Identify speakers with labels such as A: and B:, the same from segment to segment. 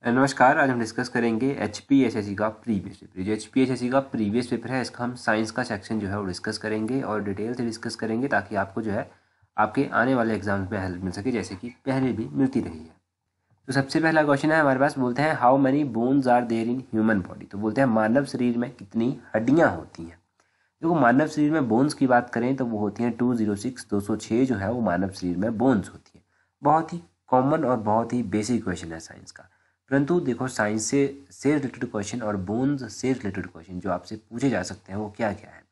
A: नमस्कार। आज हम डिस्कस करेंगे HPSSC का प्रीवियस पेपर। जो HPSSC का प्रीवियस पेपर है इसका हम साइंस का सेक्शन जो है वो डिस्कस करेंगे और डिटेल से डिस्कस करेंगे ताकि आपको जो है आपके आने वाले एग्जाम्स में हेल्प मिल सके, जैसे कि पहले भी मिलती रही है। तो सबसे पहला क्वेश्चन है हमारे पास, बोलते हैं how many bones are there in human body. तो बोलते हैं मानव शरीर में कितनी हड्डियाँ होती हैं। देखो, मानव शरीर में बोन्स की बात करें तो वो होती हैं 206 जो है वो मानव शरीर में बोन्स होती हैं। बहुत ही कॉमन और बहुत ही बेसिक क्वेश्चन है साइंस का। परंतु देखो, साइंस से रिलेटेड क्वेश्चन और बोन्स से रिलेटेड क्वेश्चन जो आपसे पूछे जा सकते हैं वो क्या क्या है।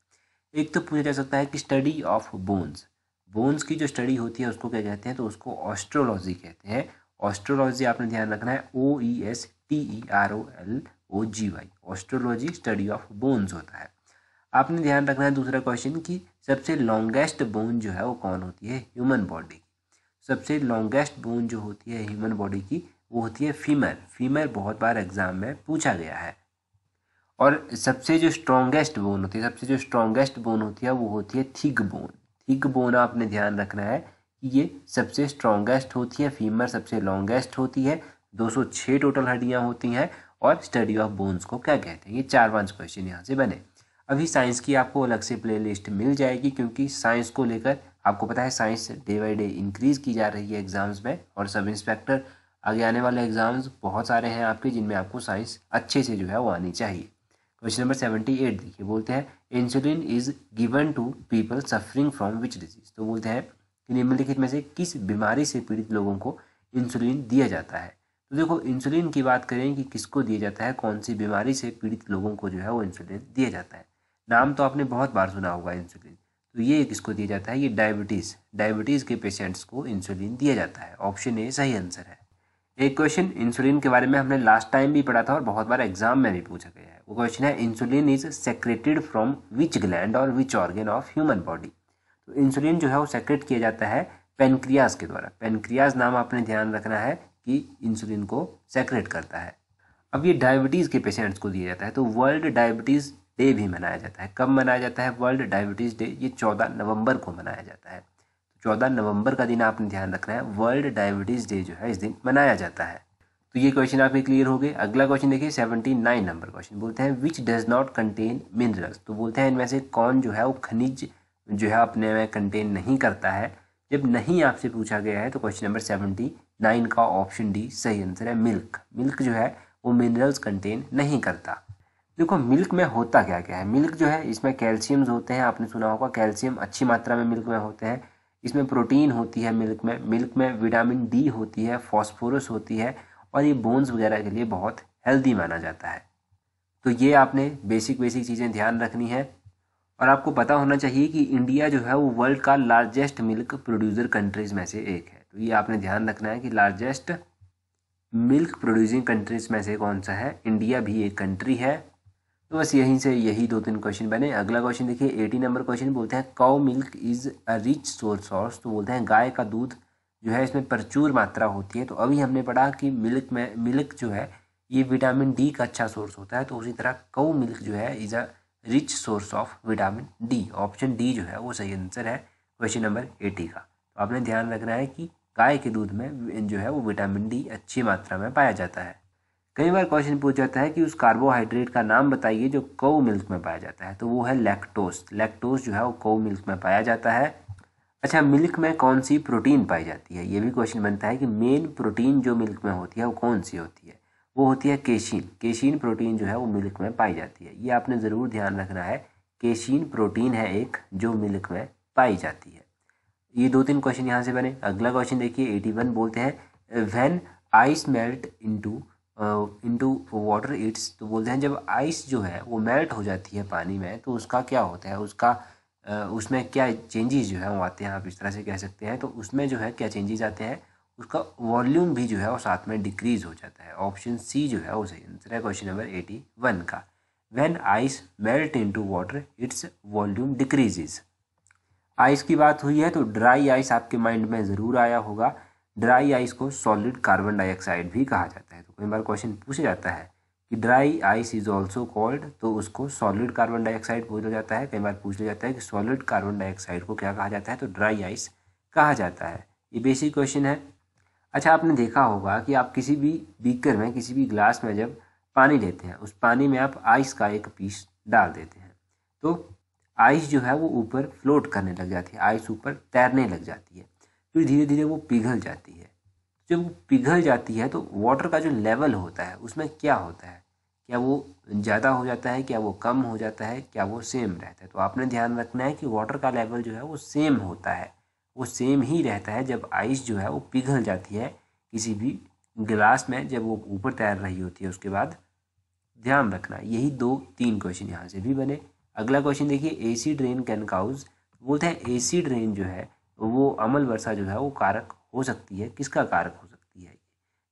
A: एक तो पूछा जा सकता है कि स्टडी ऑफ बोन्स। बोन्स की जो स्टडी होती है उसको क्या कहते हैं, तो उसको ऑस्ट्रोलॉजी कहते हैं। ऑस्ट्रोलॉजी आपने ध्यान रखना है, OESTEROLOGY। Astrology study of bones होता है। आपने ध्यान रखना है दूसरा क्वेश्चन कि सबसे लॉन्गेस्ट बोन जो है वो कौन होती है ह्यूमन बॉडी की। सबसे लॉन्गेस्ट बोन जो होती है ह्यूमन बॉडी की वो होती है फीमर। फीमर बहुत बार एग्जाम में पूछा गया है। और सबसे जो स्ट्रॉन्गेस्ट बोन होती है, सबसे जो स्ट्रॉन्गेस्ट बोन होती है वो होती है थिक बोन। थिक बोन आपने ध्यान रखना है कि ये सबसे स्ट्रॉन्गेस्ट होती है, फीमर सबसे लॉन्गेस्ट होती है, 206 टोटल हड्डियाँ होती हैं। और स्टडी ऑफ बोन्स को क्या कहते हैं। ये 4-5 क्वेश्चन यहाँ से बने। अभी साइंस की आपको अलग से प्ले लिस्ट मिल जाएगी, क्योंकि साइंस को लेकर आपको पता है science day by day increase की जा रही है एग्ज़ाम्स में। और सब इंस्पेक्टर आगे आने वाले एग्ज़ाम्स बहुत सारे हैं आपके, जिनमें आपको साइंस अच्छे से जो है वो आनी चाहिए। क्वेश्चन नंबर 78 देखिए, बोलते हैं insulin is given to people suffering from which disease. तो बोलते हैं कि निम्नलिखित में से किस बीमारी से पीड़ित लोगों को इंसुलिन दिया जाता है। तो देखो, इंसुलिन की बात करें कि किसको दिया जाता है, कौन सी बीमारी से पीड़ित लोगों को जो है वो इंसुलिन दिया जाता है। नाम तो आपने बहुत बार सुना होगा इंसुलिन। तो ये किसको दिया जाता है, ये डायबिटीज़ के पेशेंट्स को इंसुलिन दिया जाता है। ऑप्शन ए सही आंसर है। एक क्वेश्चन इंसुलिन के बारे में हमने लास्ट टाइम भी पढ़ा था और बहुत बार एग्जाम में भी पूछा गया है। वो क्वेश्चन है insulin is secreted from which gland और which organ of human body. तो इंसुलिन जो है वो सेक्रेट किया जाता है पेनक्रियाज के द्वारा। पेनक्रियाज नाम आपने ध्यान रखना है कि इंसुलिन को सेक्रेट करता है। अब ये डायबिटीज़ के पेशेंट्स को दिया जाता है। तो वर्ल्ड डायबिटीज़ डे भी मनाया जाता है। कब मनाया जाता है वर्ल्ड डायबिटीज़ डे? ये 14 नवंबर को मनाया जाता है। 14 नवंबर का दिन आपने ध्यान रखना है, वर्ल्ड डायबिटीज़ डे जो है इस दिन मनाया जाता है। तो ये क्वेश्चन आपके क्लियर हो गए। अगला क्वेश्चन देखिए, 79 नंबर क्वेश्चन, बोलते हैं which does not contain minerals. तो बोलते हैं इनमें से कौन जो है वो खनिज जो है अपने में कंटेन नहीं करता है। जब नहीं आपसे पूछा गया है तो क्वेश्चन नंबर 79 का ऑप्शन डी सही आंसर है। मिल्क। मिल्क जो है वो मिनरल्स कंटेन नहीं करता। देखो, मिल्क में होता क्या क्या है। मिल्क जो है इसमें कैल्शियम्स होते हैं, आपने सुना होगा कैल्शियम अच्छी मात्रा में मिल्क में होते हैं। इसमें प्रोटीन होती है मिल्क में विटामिन डी होती है, फॉस्फोरस होती है, और ये बोन्स वगैरह के लिए बहुत हेल्दी माना जाता है। तो ये आपने बेसिक बेसिक चीज़ें ध्यान रखनी है। और आपको पता होना चाहिए कि इंडिया जो है वो वर्ल्ड का लार्जेस्ट मिल्क प्रोड्यूसर कंट्रीज़ में से एक है। तो ये आपने ध्यान रखना है कि लार्जेस्ट मिल्क प्रोड्यूसिंग कंट्रीज़ में से कौन सा है, इंडिया भी एक कंट्री है। तो बस यहीं से यही 2-3 क्वेश्चन बने। अगला क्वेश्चन देखिए, 80 नंबर क्वेश्चन, बोलते हैं cow milk is a rich source of. तो बोलते हैं गाय का दूध जो है इसमें प्रचुर मात्रा होती है। तो अभी हमने पढ़ा कि मिल्क जो है ये विटामिन डी का अच्छा सोर्स होता है। तो उसी तरह काउ मिल्क जो है is a rich source of vitamin D. Option D जो है वो सही आंसर है क्वेश्चन नंबर 80 का। तो आपने ध्यान रखना है कि गाय के दूध में जो है वो विटामिन डी अच्छी मात्रा में पाया जाता है। कई बार क्वेश्चन पूछ जाता है कि उस कार्बोहाइड्रेट का नाम बताइए जो कौ मिल्क में पाया जाता है। तो वो है लैक्टोस। लैक्टोस जो है वो कौ मिल्क में पाया जाता है। अच्छा, मिल्क में कौन सी प्रोटीन पाई जाती है, ये भी क्वेश्चन बनता है कि मेन प्रोटीन जो मिल्क में होती है वो कौन सी होती है। वो होती है केशीन। केशीन प्रोटीन जो है वो मिल्क में पाई जाती है। ये आपने ज़रूर ध्यान रखना है, केशीन प्रोटीन है एक जो मिल्क में पाई जाती है। ये 2-3 क्वेश्चन यहाँ से बने। अगला क्वेश्चन देखिए, 81, बोलते हैं when ice melt into water it's. तो बोलते हैं जब आइस जो है वो मेल्ट हो जाती है पानी में तो उसका क्या होता है, उसमें क्या चेंजेस जो है वो आते हैं, आप इस तरह से कह सकते हैं। तो उसमें जो है क्या चेंजेस आते हैं, उसका वॉल्यूम भी जो है वो साथ में डिक्रीज हो जाता है। ऑप्शन सी जो है वो सही आंसर है क्वेश्चन नंबर 81 का। When ice melt into water its volume decreases. Ice की बात हुई है तो ड्राई आइस आपके माइंड में ज़रूर आया होगा। ड्राई आइस को सॉलिड कार्बन डाइऑक्साइड भी कहा जाता है। तो कई बार क्वेश्चन पूछा जाता है कि dry ice is also called, तो उसको सॉलिड कार्बन डाइऑक्साइड बोला जाता है। कई बार पूछ लिया जाता है कि सॉलिड कार्बन डाइऑक्साइड को क्या कहा जाता है, तो ड्राई आइस कहा जाता है। ये बेसिक क्वेश्चन है। अच्छा, आपने देखा होगा कि आप किसी भी बीकर में, किसी भी ग्लास में जब पानी लेते हैं, उस पानी में आप आइस का एक पीस डाल देते हैं, तो आइस जो है वो ऊपर फ्लोट करने लग जाती है, आइस ऊपर तैरने लग जाती है, फिर धीरे धीरे वो पिघल जाती है। जब वो पिघल जाती है तो वाटर का जो लेवल होता है उसमें क्या होता है, क्या वो ज़्यादा हो जाता है, क्या वो कम हो जाता है, क्या वो सेम रहता है? तो आपने ध्यान रखना है कि वाटर का लेवल जो है वो सेम होता है, वो सेम ही रहता है जब आइस जो है वो पिघल जाती है किसी भी गिलास में, जब वो ऊपर तैर रही होती है उसके बाद। ध्यान रखना, यही 2-3 क्वेश्चन यहाँ से भी बने। अगला क्वेश्चन देखिए, एसिड रेन कैन काउज, बोलते हैं एसिड रेन जो है वो अम्ल वर्षा जो है वो कारक हो सकती है, किसका कारक हो सकती है?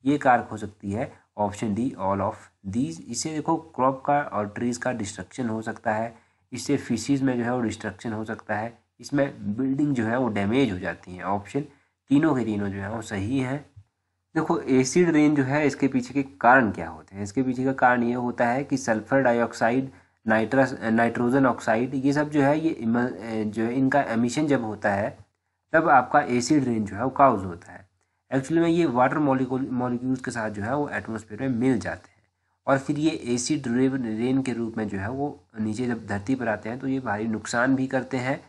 A: ये कारक हो सकती है option D, all of these. इससे देखो क्रॉप का और ट्रीज का डिस्ट्रक्शन हो सकता है, इससे फिशेज में जो है वो डिस्ट्रक्शन हो सकता है, इसमें बिल्डिंग जो है वो डैमेज हो जाती है। ऑप्शन तीनों के तीनों जो है वो सही है। देखो एसिड रेन जो है इसके पीछे के कारण क्या होते हैं? इसके पीछे का कारण ये होता है कि सल्फर डाइऑक्साइड, नाइट्रोजन ऑक्साइड, ये सब जो है ये जो है इनका एमिशन जब होता है तब आपका एसिड रेन जो है वो काउज होता है। एक्चुअली में ये वाटर मॉलिक्यूल्स के साथ जो है वो एटमॉस्फेयर में मिल जाते हैं और फिर ये एसिड रेन के रूप में जो है वो नीचे जब धरती पर आते हैं तो ये भारी नुकसान भी करते हैं।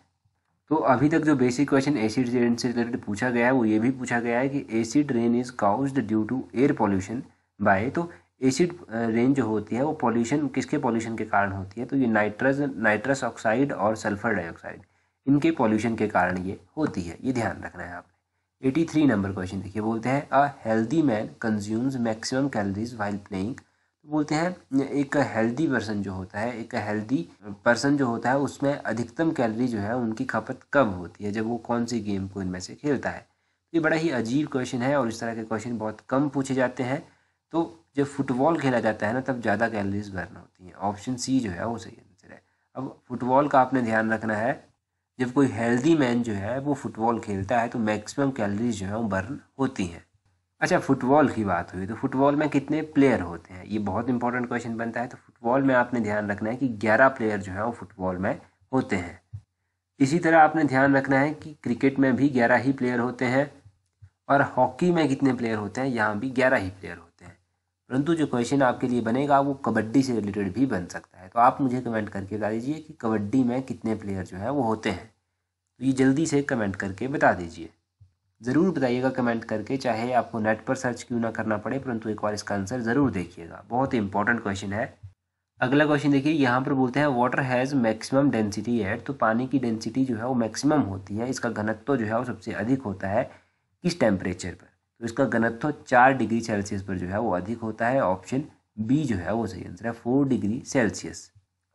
A: तो अभी तक जो बेसिक क्वेश्चन एसिड रेन से रिलेटेड पूछा गया है वो ये भी पूछा गया है कि acid rain is caused due to air pollution by, तो एसिड रेन जो होती है वो पॉल्यूशन, किसके पॉल्यूशन के कारण होती है? तो ये नाइट्रस ऑक्साइड और सल्फर डाइऑक्साइड, इनके पॉल्यूशन के कारण ये होती है, ये ध्यान रखना है आपने। 83 नंबर क्वेश्चन देखिए, बोलते हैं a healthy man consumes maximum calories while playing, बोलते हैं एक हेल्दी पर्सन जो होता है, एक हेल्दी पर्सन जो होता है उसमें अधिकतम कैलोरी जो है उनकी खपत कब होती है? जब वो कौन सी गेम को इनमें से खेलता है। तो ये बड़ा ही अजीब क्वेश्चन है और इस तरह के क्वेश्चन बहुत कम पूछे जाते हैं। तो जब फुटबॉल खेला जाता है ना तब ज़्यादा कैलोरीज बर्न होती हैं। ऑप्शन सी जो है वो सही आंसर है। अब फुटबॉल का आपने ध्यान रखना है, जब कोई हेल्दी मैन जो है वो फुटबॉल खेलता है तो मैक्सिमम कैलोरीज जो है वो बर्न होती हैं। अच्छा, फुटबॉल की बात हुई तो फुटबॉल में कितने प्लेयर होते हैं, ये बहुत इंपॉर्टेंट क्वेश्चन बनता है। तो फुटबॉल में आपने ध्यान रखना है कि 11 प्लेयर जो है वो फुटबॉल में होते हैं। इसी तरह आपने ध्यान रखना है कि क्रिकेट में भी 11 ही प्लेयर होते हैं और हॉकी में कितने प्लेयर होते हैं, यहाँ भी 11 ही प्लेयर होते हैं। परंतु जो क्वेश्चन आपके लिए बनेगा वो कबड्डी से रिलेटेड भी बन सकता है। तो आप मुझे कमेंट करके बता दीजिए कि कबड्डी में कितने प्लेयर जो है वो होते हैं। तो ये जल्दी से कमेंट करके बता दीजिए, ज़रूर बताइएगा कमेंट करके, चाहे आपको नेट पर सर्च क्यों ना करना पड़े, परंतु एक बार इसका आंसर ज़रूर देखिएगा, बहुत ही इंपॉर्टेंट क्वेश्चन है। अगला क्वेश्चन देखिए, यहाँ पर बोलते हैं water has maximum density at, तो पानी की डेंसिटी जो है वो मैक्सिमम होती है, इसका घनत्व जो है वो सबसे अधिक होता है किस टेम्परेचर पर? तो इसका घनत्व 4 डिग्री सेल्सियस पर जो है वो अधिक होता है। ऑप्शन बी जो है वो सही आंसर है, 4 डिग्री सेल्सियस।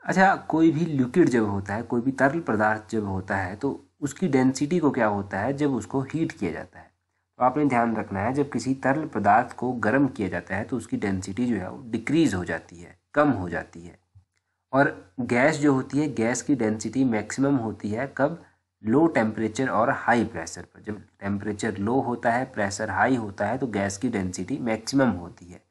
A: अच्छा, कोई भी लिक्विड जब होता है, कोई भी तरल पदार्थ जब होता है तो उसकी डेंसिटी को क्या होता है जब उसको हीट किया जाता है? तो आपने ध्यान रखना है, जब किसी तरल पदार्थ को गर्म किया जाता है तो उसकी डेंसिटी जो है वो डिक्रीज हो जाती है, कम हो जाती है। और गैस जो होती है, गैस की डेंसिटी मैक्सिमम होती है कब? लो टेम्परेचर और हाई प्रेशर पर। जब टेम्परेचर लो होता है, प्रेशर हाई होता है तो गैस की डेंसिटी मैक्सिमम होती है,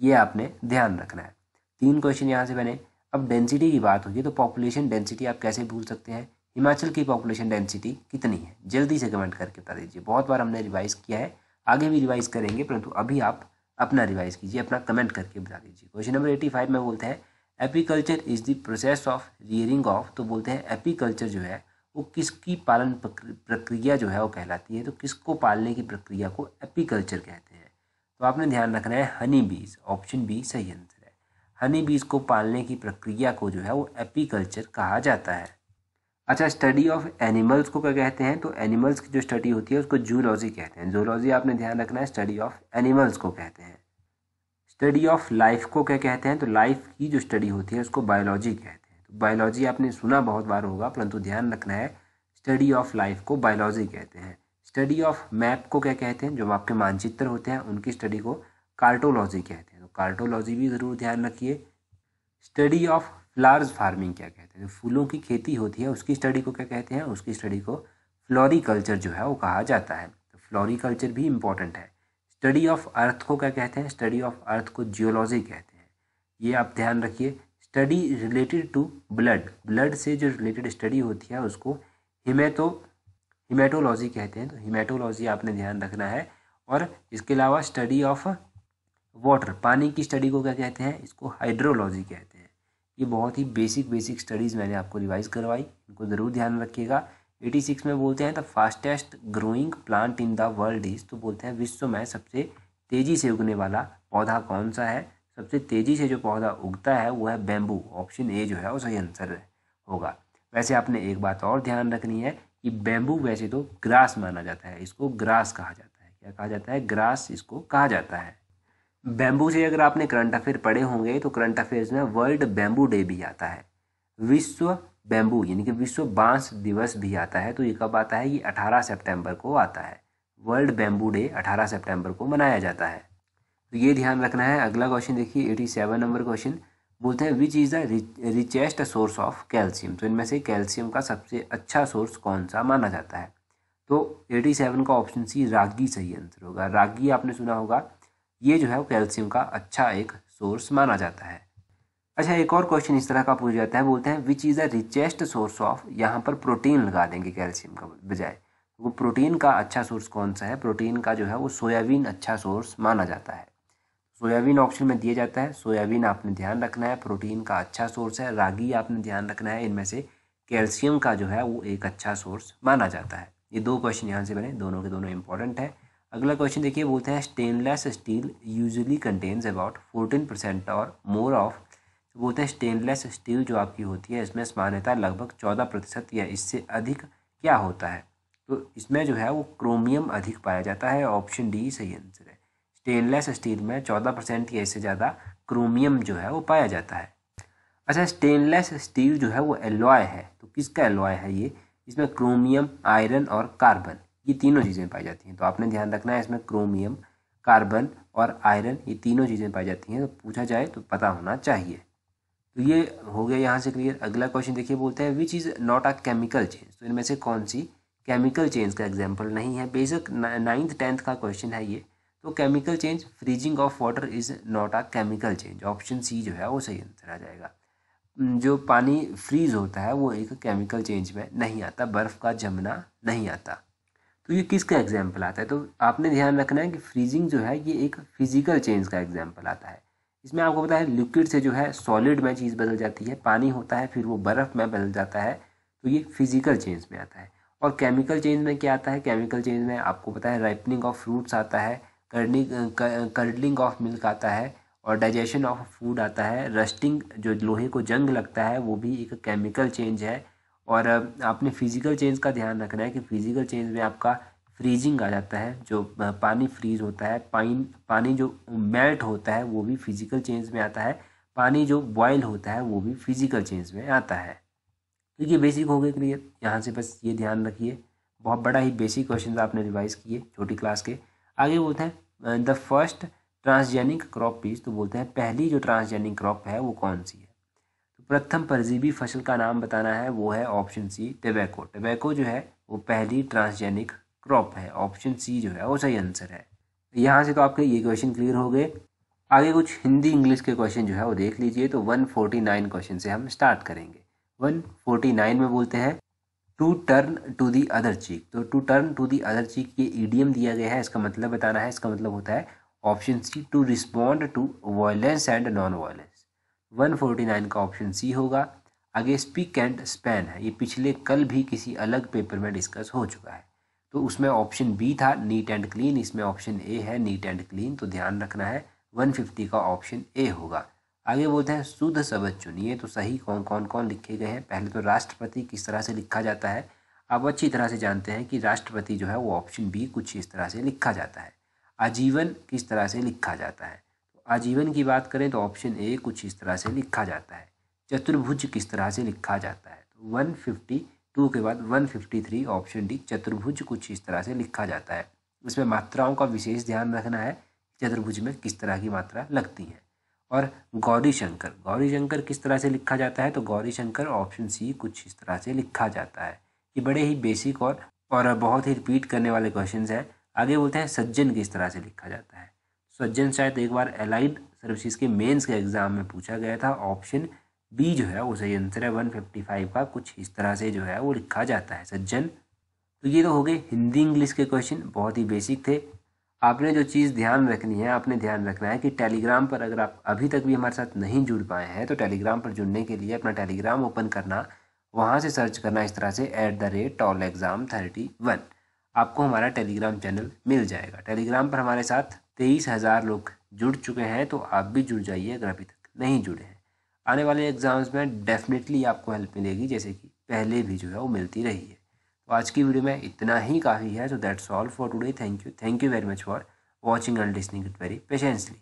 A: ये आपने ध्यान रखना है। 3 क्वेश्चन यहाँ से बने। अब डेंसिटी की बात होगी तो पॉपुलेशन डेंसिटी आप कैसे भूल सकते हैं? हिमाचल की पॉपुलेशन डेंसिटी कितनी है? जल्दी से कमेंट करके बता दीजिए। बहुत बार हमने रिवाइज किया है, आगे भी रिवाइज करेंगे, परंतु अभी आप अपना रिवाइज कीजिए, अपना कमेंट करके बता दीजिए। क्वेश्चन नंबर 85 में बोलते हैं apiculture is the process of rearing of, तो बोलते हैं एपीकल्चर जो है वो किसकी पालन प्रक्रिया जो है वो कहलाती है? तो किसको पालने की प्रक्रिया को एपीकल्चर कहते हैं? तो आपने ध्यान रखना है हनी बीज, ऑप्शन बी सही आंसर है। हनी बीज को पालने की प्रक्रिया को जो है वो एपीकल्चर कहा जाता है। अच्छा, स्टडी ऑफ एनिमल्स को क्या कहते हैं? तो एनिमल्स की जो स्टडी होती है उसको जूलॉजी कहते हैं। जूलॉजी आपने ध्यान रखना है, स्टडी ऑफ एनिमल्स को कहते हैं। स्टडी ऑफ लाइफ को क्या कहते हैं? तो लाइफ की जो स्टडी होती है उसको बायोलॉजी कहते हैं। तो बायोलॉजी आपने सुना बहुत बार होगा, परंतु ध्यान रखना है स्टडी ऑफ लाइफ को बायोलॉजी कहते हैं। स्टडी ऑफ मैप को क्या कहते हैं? जो आपके मानचित्र होते हैं उनकी स्टडी को कार्टोलॉजी कहते हैं। तो कार्टोलॉजी भी ज़रूर ध्यान रखिए। स्टडी ऑफ फ्लावर्स फार्मिंग क्या कहते हैं? जो फूलों की खेती होती है उसकी स्टडी को क्या कहते हैं? उसकी स्टडी को फ्लोरिकल्चर जो है वो कहा जाता है। तो फ्लोरिकल्चर भी इम्पॉर्टेंट है। स्टडी ऑफ अर्थ को क्या कहते हैं? स्टडी ऑफ अर्थ को जियोलॉजी कहते हैं, ये आप ध्यान रखिए। Study related to blood, blood से जो रिलेटेड स्टडी होती है उसको हिमेटोलॉजी कहते हैं। तो हिमेटोलॉजी आपने ध्यान रखना है। और इसके अलावा स्टडी ऑफ वाटर, पानी की स्टडी को क्या कहते हैं, इसको हाइड्रोलॉजी कहते हैं। ये बहुत ही बेसिक स्टडीज़ मैंने आपको रिवाइज करवाई, इनको ज़रूर ध्यान रखिएगा। 86 में बोलते हैं the fastest growing plant in the world is, तो बोलते हैं विश्व में सबसे तेज़ी से उगने वाला पौधा कौन सा है। सबसे तेज़ी से जो पौधा उगता है वो है बैम्बू। ऑप्शन ए जो है वो सही आंसर होगा। वैसे आपने एक बात और ध्यान रखनी है कि बैम्बू वैसे तो ग्रास माना जाता है, इसको ग्रास कहा जाता है। क्या कहा जाता है, ग्रास इसको कहा जाता है। बैम्बू से अगर आपने करंट अफेयर पढ़े होंगे तो करंट अफेयर्स में वर्ल्ड बैम्बू डे भी आता है, विश्व बैम्बू यानी कि विश्व बांस दिवस भी आता है। तो ये कब आता है, ये 18 सितंबर को आता है। वर्ल्ड बैम्बू डे 18 सितंबर को मनाया जाता है, तो ये ध्यान रखना है। अगला क्वेश्चन देखिए 87 नंबर क्वेश्चन, बोलते हैं which is the richest source of calcium, तो इनमें से कैल्शियम का सबसे अच्छा सोर्स कौन सा माना जाता है। तो 87 का ऑप्शन सी रागी सही आंसर होगा। रागी आपने सुना होगा, ये जो है वो कैल्शियम का अच्छा एक सोर्स माना जाता है। अच्छा, एक और क्वेश्चन इस तरह का पूछा जाता है, बोलते हैं which is the richest source of, यहाँ पर प्रोटीन लगा देंगे कैल्शियम का बजाय, वो प्रोटीन का अच्छा सोर्स कौन सा है। प्रोटीन का जो है वो सोयाबीन अच्छा सोर्स माना जाता है। सोयाबीन ऑप्शन में दिया जाता है, सोयाबीन आपने ध्यान रखना है प्रोटीन का अच्छा सोर्स है। रागी आपने ध्यान रखना है, इनमें से कैल्शियम का जो है वो एक अच्छा सोर्स माना जाता है। ये दो क्वेश्चन यहाँ से बने, दोनों के दोनों इंपॉर्टेंट है। अगला क्वेश्चन देखिए, बोलते हैं stainless steel usually contains about 14% और मोर ऑफ, तो बोलते हैं स्टेनलेस स्टील जो आपकी होती है इसमें सामान्यतः लगभग 14% या इससे अधिक क्या होता है। तो इसमें जो है वो क्रोमियम अधिक पाया जाता है। ऑप्शन डी सही आंसर है। स्टेनलेस स्टील में 14% या इससे ज़्यादा क्रोमियम जो है वो पाया जाता है। अच्छा, स्टेनलेस स्टील जो है वो एलॉय है, तो किसका एलॉय है ये, इसमें क्रोमियम, आयरन और कार्बन, ये तीनों चीज़ें पाई जाती हैं। तो आपने ध्यान रखना है, इसमें क्रोमियम, कार्बन और आयरन ये तीनों चीज़ें पाई जाती हैं। तो पूछा जाए तो पता होना चाहिए। तो ये हो गया यहाँ से क्लियर। अगला क्वेश्चन देखिए, बोलते हैं which is not a chemical change, तो इनमें से कौन सी केमिकल चेंज का एग्जाम्पल नहीं है। बेसिक 9th 10th का क्वेश्चन है ये। तो chemical change, freezing of water is not a chemical change. Option c जो है वो सही आंसर आ जाएगा। जो पानी फ्रीज होता है वो एक केमिकल चेंज में नहीं आता, बर्फ़ का जमना नहीं आता। तो ये किसका एग्जाम्पल आता है, तो आपने ध्यान रखना है कि फ्रीजिंग जो है ये एक फिजिकल चेंज का एग्जाम्पल आता है। इसमें आपको पता है लिक्विड से जो है सॉलिड में चीज़ बदल जाती है, पानी होता है फिर वो बर्फ़ में बदल जाता है, तो ये फिजिकल चेंज में आता है। और केमिकल चेंज में क्या आता है, केमिकल चेंज में आपको पता है राइपनिंग ऑफ फ्रूट्स आता है, कर्डलिंग ऑफ मिल्क आता है, और डाइजेशन ऑफ फूड आता है, रस्टिंग जो लोहे को जंग लगता है वो भी एक केमिकल चेंज है। और आपने फिजिकल चेंज का ध्यान रखना है कि फिजिकल चेंज में आपका फ्रीजिंग आ जाता है, जो पानी फ्रीज होता है, पानी जो मेल्ट होता है वो भी फिजिकल चेंज में आता है, पानी जो बॉयल होता है वो भी फिजिकल चेंज में आता है। तो ये बेसिक हो गए क्लियर, यहाँ से बस ये ध्यान रखिए। बहुत बड़ा ही बेसिक क्वेश्चन आपने रिवाइज किए छोटी क्लास के। आगे बोलते हैं the first transgenic crop peas, तो बोलते हैं पहली जो ट्रांसजेनिक क्रॉप है वो कौन सी है। तो प्रथम परजीवी फसल का नाम बताना है, वो है ऑप्शन सी टोबैको। टोबैको जो है वो पहली ट्रांसजेनिक क्रॉप है। ऑप्शन सी जो है वो सही आंसर है। यहाँ से तो आपके ये क्वेश्चन क्लियर हो गए। आगे कुछ हिंदी इंग्लिश के क्वेश्चन जो है वो देख लीजिए। तो 149 क्वेश्चन से हम स्टार्ट करेंगे। 149 में बोलते हैं to turn to the other cheek. तो to turn to the other cheek ये ईडियम दिया गया है, इसका मतलब बताना है। इसका मतलब होता है option c to respond to violence and non violence. 149 का ऑप्शन सी होगा। आगे स्पीक एंड स्पैन है, ये पिछले कल भी किसी अलग पेपर में डिस्कस हो चुका है। तो उसमें ऑप्शन बी था नीट एंड क्लीन, इसमें ऑप्शन ए है नीट एंड क्लीन। तो ध्यान रखना है 150 का ऑप्शन ए होगा। आगे बोलते हैं शुद्ध शब्द चुनिए। तो सही कौन लिखे गए हैं। पहले तो राष्ट्रपति किस तरह से लिखा जाता है, आप अच्छी तरह से जानते हैं कि राष्ट्रपति जो है वो ऑप्शन बी कुछ इस तरह से लिखा जाता है। आजीवन किस तरह से लिखा जाता है, तो आजीवन की बात करें तो ऑप्शन ए कुछ इस तरह से लिखा जाता है। चतुर्भुज किस तरह से लिखा जाता है, तो 152 के बाद 153 ऑप्शन डी चतुर्भुज कुछ इस तरह से लिखा जाता है। इसमें मात्राओं का विशेष ध्यान रखना है, चतुर्भुज में किस तरह की मात्रा लगती है। और गौरी शंकर किस तरह से लिखा जाता है, तो गौरी शंकर ऑप्शन सी कुछ इस तरह से लिखा जाता है। ये बड़े ही बेसिक और बहुत ही रिपीट करने वाले क्वेश्चन हैं। आगे बोलते हैं सज्जन किस तरह से लिखा जाता है। सज्जन शायद एक बार एलाइड सर्विसेज के मेंस के एग्जाम में पूछा गया था। ऑप्शन बी जो है वो सही आंसर है। 155 का कुछ इस तरह से जो है वो लिखा जाता है सज्जन। तो ये तो हो गए हिंदी इंग्लिश के क्वेश्चन, बहुत ही बेसिक थे। आपने जो चीज़ ध्यान रखनी है, आपने ध्यान रखना है कि टेलीग्राम पर अगर आप अभी तक भी हमारे साथ नहीं जुड़ पाए हैं तो टेलीग्राम पर जुड़ने के लिए अपना टेलीग्राम ओपन करना, वहाँ से सर्च करना इस तरह से @tolexam31। आपको हमारा टेलीग्राम चैनल मिल जाएगा। टेलीग्राम पर हमारे साथ 23,000 लोग जुड़ चुके हैं, तो आप भी जुड़ जाइए अगर अभी तक नहीं जुड़े हैं। आने वाले एग्ज़ाम्स में डेफिनेटली आपको हेल्प मिलेगी, जैसे कि पहले भी जो है वो मिलती रही है। तो आज की वीडियो में इतना ही काफ़ी है। तो that's all for today. Thank you very much for watching and listening it very patiently.